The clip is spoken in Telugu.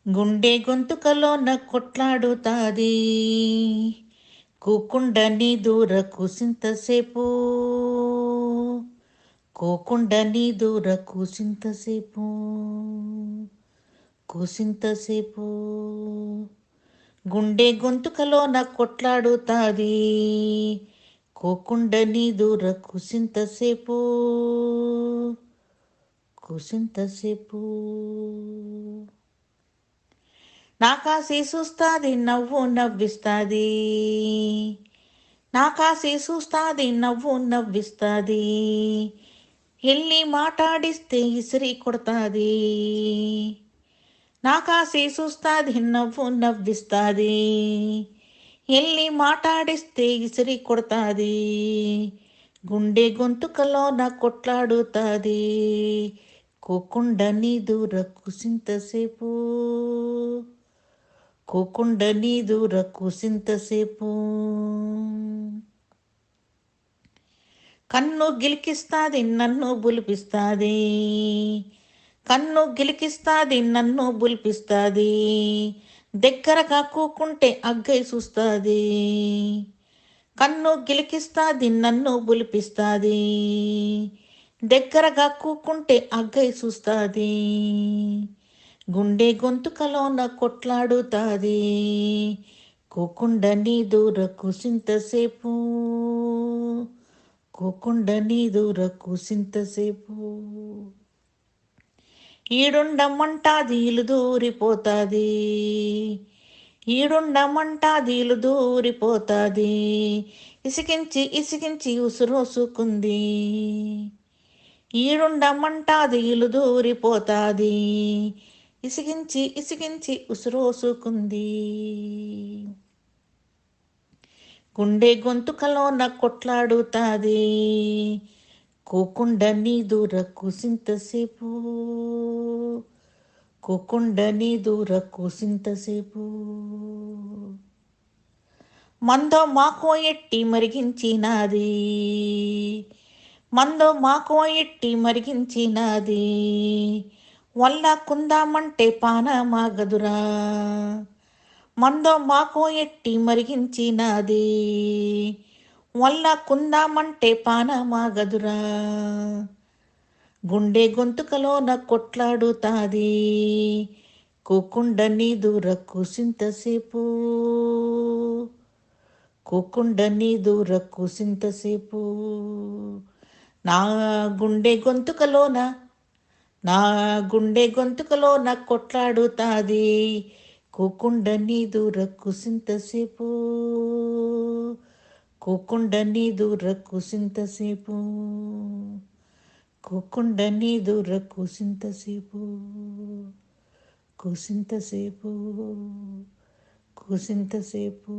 గుండె గొంతుకలోన కొట్లాడుతాది కూకుండని దూర కూసింతసేపు కూకుండని దూర కూసింతసేపు కూసింతసేపు గుండె గొంతుకలోన కొట్లాడుతాది కూకుండని దూర కూసింతసేపు కూసింతసేపు నాకాసి చూస్తాది నవ్వు నవ్విస్తాది నాకాసి చూస్తాది నవ్వు నవ్విస్తాది ఎల్లి మాట్లాడిస్తే ఇసిరి కొడతాది నాకాసి చూస్తాది నవ్వు నవ్విస్తాది ఎల్లి మాట్లాడిస్తే ఇసిరి కొడతాది గుండె గొంతుకలోన కొట్లాడుతాది కూకుండని దూర కుసింతసేపు కూకుండని దూర కుసింతసేపు కన్ను గిలికిస్తాది నన్ను బులిపిస్తాది కన్ను గిలికిస్తాది నన్ను బులిపిస్తాది దగ్గరగా కూకుంటే అగ్గై చూస్తాది కన్ను గిలికిస్తాది నన్ను బులిపిస్తాది దగ్గరగా కూకుంటే అగ్గై చూస్తాది గుండె గొంతుకలోన కొట్లాడుతాది కూకుండని దూర కుసింతసేపు కూకుండని దూర కుసింతసేపు ఈడుండమంటాది ఇలు దూరిపోతాది ఈడుండమంటాది ఇలు దూరిపోతాది ఇసికించి ఇసికించి ఉసురోసుకుంది ఈడుండమంటాది ఇలు దూరిపోతాది ఇసిగించి ఇసిగించి ఉసురోసుకుంది గుండె గొంతుకలోన కొట్లాడుతాది కూకుండని దూర కుసింతసేపు కూకుండని దూర కుసింతసేపు మందో మాకో ఎట్టి మరిగించినాది మందో మాకో ఎట్టి మరిగించినాది వల్ల కుందామంటే పానమాగదురా మందో మాకో ఎట్టి మరిగించినాది వల్ల కుందామంటే పానమాగదురా గుండె గొంతుకలోన కొట్లాడుతాది కూకుండని దూర కుసింతసేపు కూకుండని దూర కుసింతసేపు నా గుండె గొంతుకలోన నా గుండె గొంతుకలోన కొట్లాడుతాది కూకుండని దూర కుసింతసేపు కూకుండని దూర కుసింతసేపు కూకుండని దూర కుసింతసేపు కుసింతసేపు కుసింతసేపు